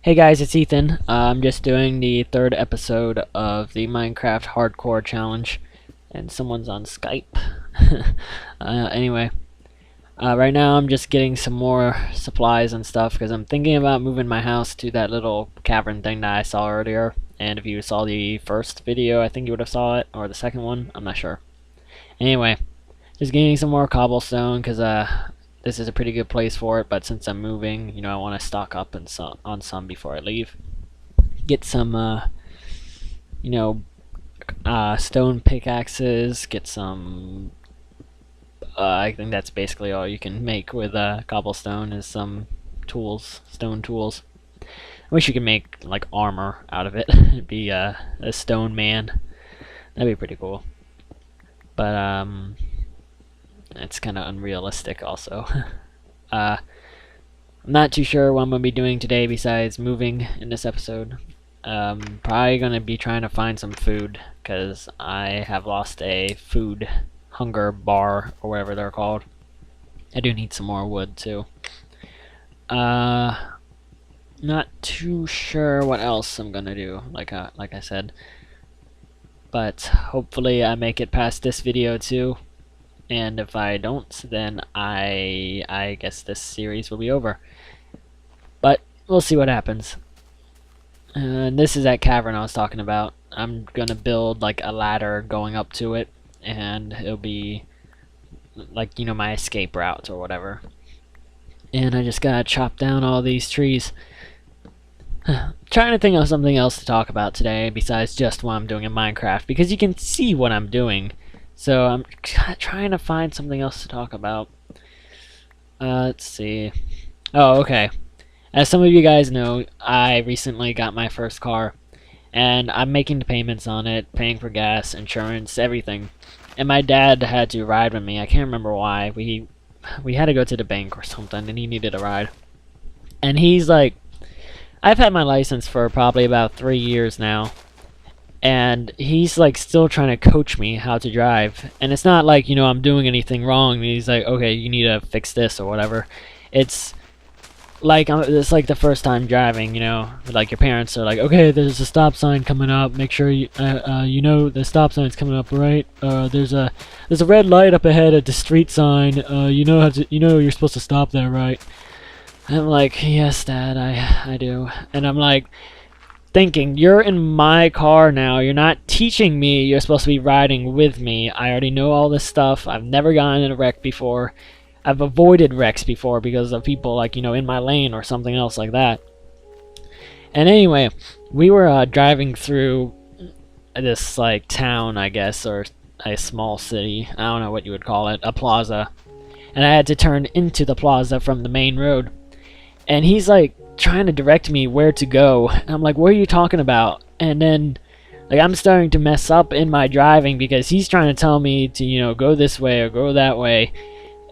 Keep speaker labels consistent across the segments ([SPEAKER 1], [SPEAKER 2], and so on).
[SPEAKER 1] Hey guys, it's Ethan. I'm just doing the third episode of the Minecraft Hardcore Challenge, and someone's on Skype. Anyway, right now I'm just getting some more supplies and stuff because I'm thinking about moving my house to that little cavern thing that I saw earlier. And if you saw the first video, I think you would have saw it, or the second one. I'm not sure. Anyway, just getting some more cobblestone because this is a pretty good place for it, but since I'm moving, I want to stock up on some before I leave. Get some, stone pickaxes. Get some. I think that's basically all you can make with cobblestone is some tools, stone tools. I wish you could make like armor out of it. It'd be a stone man. That'd be pretty cool. But it's kind of unrealistic also. I'm not too sure what I'm going to be doing today besides moving in this episode. Probably going to be trying to find some food because I have lost a food hunger bar or whatever they're called. I do need some more wood too. Not too sure what else I'm going to do, like I said. But hopefully I make it past this video too. And if I don't, then I guess this series will be over. But we'll see what happens. And this is that cavern I was talking about. I'm gonna build like a ladder going up to it, and it'll be like my escape route or whatever. And I just gotta chop down all these trees. Trying to think of something else to talk about today besides just what I'm doing in Minecraft, because you can see what I'm doing. So I'm trying to find something else to talk about. Let's see. Oh, okay. As some of you guys know, I recently got my first car, and I'm making the payments on it, paying for gas, insurance, everything. And my dad had to ride with me. I can't remember why. We had to go to the bank or something, and he needed a ride. And he's like, I've had my license for probably about 3 years now. And he's like still trying to coach me how to drive, and it's not like I'm doing anything wrong. And he's like, okay, you need to fix this or whatever. It's like the first time driving. Like your parents are like, okay, there's a stop sign coming up. Make sure the stop sign's coming up, right? There's a red light up ahead at the street sign. You're supposed to stop there, right? I'm like, yes, Dad, I do. And I'm like, thinking, you're in my car now, you're not teaching me, you're supposed to be riding with me. I already know all this stuff. I've never gotten in a wreck before. I've avoided wrecks before because of people like in my lane or something else like that. And anyway, we were driving through this like town, I guess, or a small city, I don't know what you would call it, a plaza. And I had to turn into the plaza from the main road. And he's like trying to direct me where to go. And I'm like, what are you talking about? And then like I'm starting to mess up in my driving because he's trying to tell me to go this way or go that way.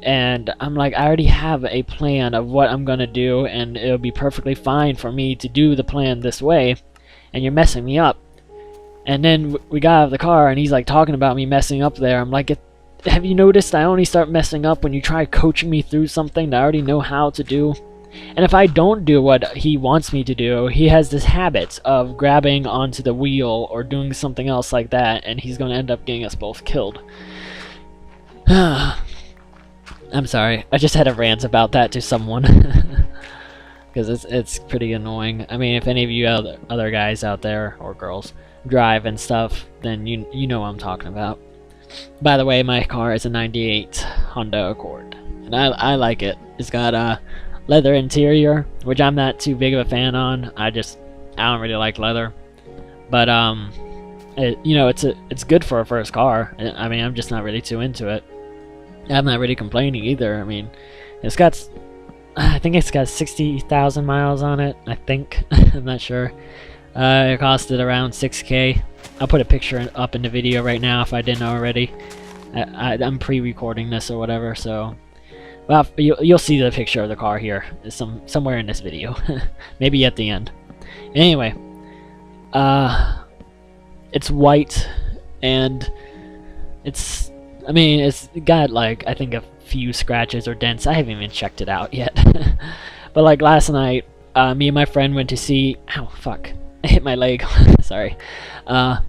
[SPEAKER 1] And I'm like, I already have a plan of what I'm gonna do, and it'll be perfectly fine for me to do the plan this way, and you're messing me up. And then we got out of the car and he's like talking about me messing up there. I'm like, have you noticed I only start messing up when you try coaching me through something that I already know how to do? And if I don't do what he wants me to do, he has this habit of grabbing onto the wheel or doing something else like that, and he's going to end up getting us both killed. I'm sorry, I just had a rant about that to someone. Because it's pretty annoying. I mean, if any of you other guys out there, or girls, drive and stuff, then you know what I'm talking about. By the way, my car is a 98 Honda Accord, and I like it. It's got a leather interior, which I'm not too big of a fan on. I don't really like leather, but it's good for a first car. I mean, I'm just not really too into it. I'm not really complaining either. I mean, I think it's got 60,000 miles on it. I think I'm not sure. It costed around 6K. I'll put a picture up in the video right now if I didn't already. I'm pre-recording this or whatever, so. Well, you'll see the picture of the car here, somewhere in this video, maybe at the end. Anyway, it's white, and it's got like I think a few scratches or dents. I haven't even checked it out yet, but like last night Me and my friend went to see. Ow, fuck! I hit my leg. Sorry. Uh,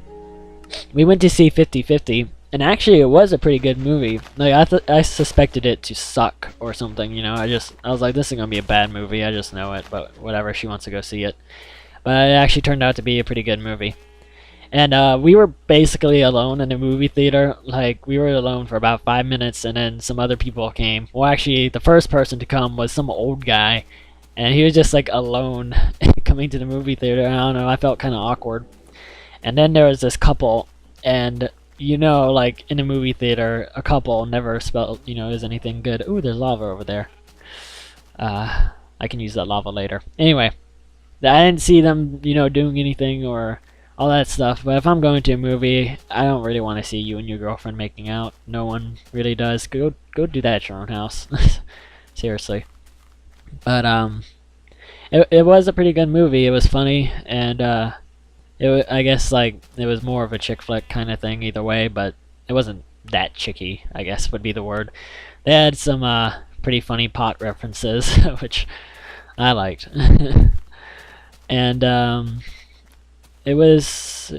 [SPEAKER 1] we went to see 50-50, and actually it was a pretty good movie. Like I suspected it to suck or something. I was like, this is gonna be a bad movie. I just know it, but whatever. She wants to go see it, but it actually turned out to be a pretty good movie. And we were basically alone in the movie theater. Like, we were alone for about 5 minutes, and then some other people came. Well, actually, the first person to come was some old guy, and he was just like alone coming to the movie theater. I don't know, I felt kind of awkward. And then there was this couple, and like in a movie theater, a couple never spell is anything good. Ooh, there's lava over there. I can use that lava later. Anyway, I didn't see them, doing anything or all that stuff. But if I'm going to a movie, I don't really want to see you and your girlfriend making out. No one really does. Go do that at your own house. Seriously. But it was a pretty good movie. It was funny, and I guess like it was more of a chick flick kind of thing either way, but it wasn't that chicky, I guess would be the word. They had some pretty funny pot references, which I liked. And it was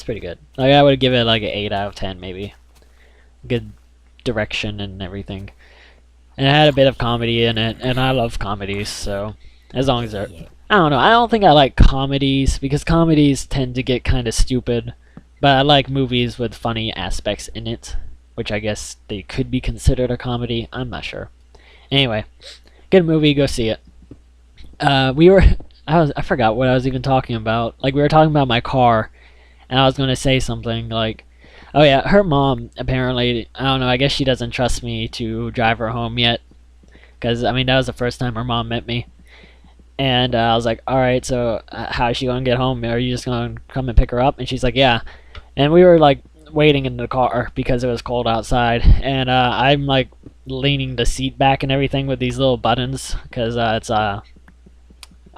[SPEAKER 1] pretty good. Like, I would give it like an 8 out of 10 maybe. Good direction and everything. And it had a bit of comedy in it, and I love comedies, so as long as they're, I don't know, I don't think I like comedies because comedies tend to get kind of stupid, but I like movies with funny aspects in it, which I guess they could be considered a comedy. I'm not sure. Anyway, good movie, go see it. We were I forgot what I was even talking about. Like, we were talking about my car, and I was going to say something like, oh yeah, her mom apparently, I don't know, I guess she doesn't trust me to drive her home yet, because I mean that was the first time her mom met me. And I was like, all right, so how is she going to get home? Are you just going to come and pick her up? And she's like, yeah. And we were like waiting in the car because it was cold outside, and I'm like leaning the seat back and everything with these little buttons because it's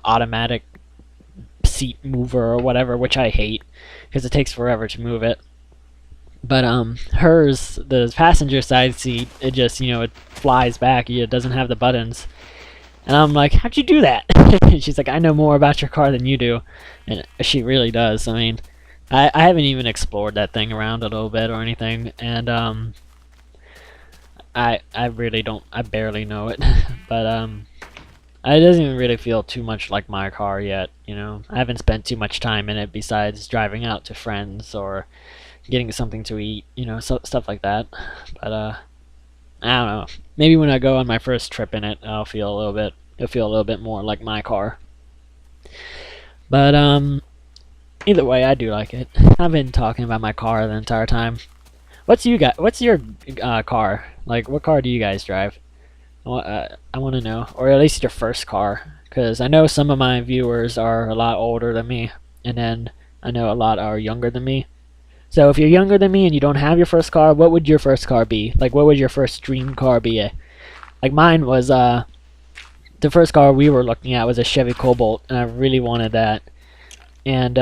[SPEAKER 1] automatic seat mover or whatever, which I hate because it takes forever to move it. But hers, the passenger side seat, it just it flies back. It doesn't have the buttons. And I'm like, how'd you do that? And she's like, I know more about your car than you do. And she really does. I mean, I haven't even explored that thing around a little bit or anything. And I really don't, I barely know it. But it doesn't even really feel too much like my car yet. I haven't spent too much time in it besides driving out to friends or getting something to eat, stuff like that. But I don't know. Maybe when I go on my first trip in it, it'll feel a little bit more like my car. But either way, I do like it. I've been talking about my car the entire time. What's your car? Like, what car do you guys drive? I want to know, or at least your first car, because I know some of my viewers are a lot older than me, and then I know a lot are younger than me. So if you're younger than me and you don't have your first car, what would your first car be? Like, what would your first dream car be? Like, mine was the first car we were looking at was a Chevy Cobalt, and I really wanted that. And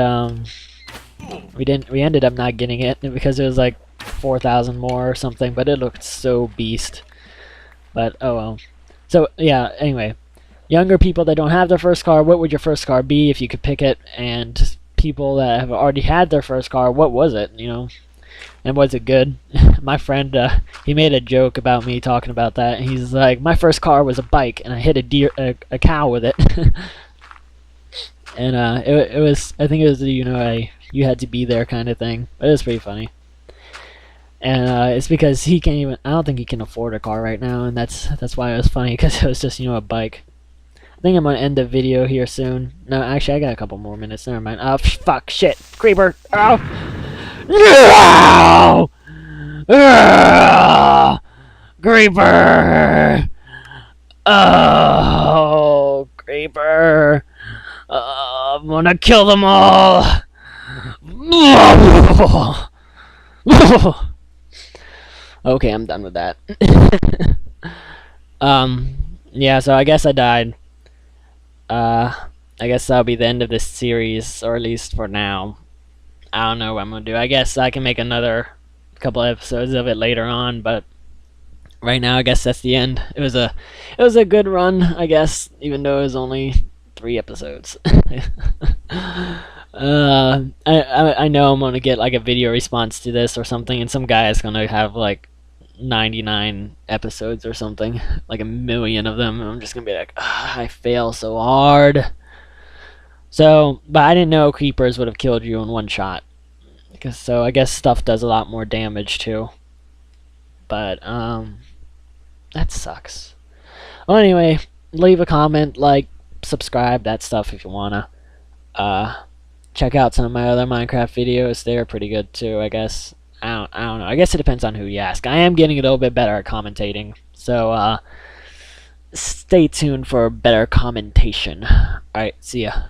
[SPEAKER 1] we ended up not getting it because it was like 4,000 more or something, but it looked so beast. But oh well. So yeah, anyway, younger people that don't have their first car, what would your first car be if you could pick it? And people that have already had their first car, what was it, and was it good? My friend, he made a joke about me talking about that. He's like, my first car was a bike, and I hit a cow with it. And it was, I think it was you had to be there kind of thing. But it was pretty funny. And it's because he can't even, I don't think he can afford a car right now, and that's why it was funny, because it was just a bike. I think I'm gonna end the video here soon. No, actually, I got a couple more minutes. Never mind. Oh, fuck, shit, creeper. Oh, no! Creeper. Oh, creeper. I'm gonna kill them all. Okay, I'm done with that. Yeah, so I guess I died. I guess that'll be the end of this series, or at least for now. I don't know what I'm gonna do. I guess I can make another couple episodes of it later on, but right now I guess that's the end. It was a good run, I guess, even though it was only 3 episodes. I know I'm gonna get like a video response to this or something, and some guy is gonna have like 99 episodes or something, like a million of them. And I'm just gonna be like, I fail so hard. So, but I didn't know creepers would have killed you in one shot. Because so I guess stuff does a lot more damage too. But that sucks. Well, anyway, leave a comment, like, subscribe, that stuff if you wanna. Uh, check out some of my other Minecraft videos. They're pretty good too, I guess. I don't know. I guess it depends on who you ask. I am getting a little bit better at commentating, so stay tuned for better commentation. All right, see ya.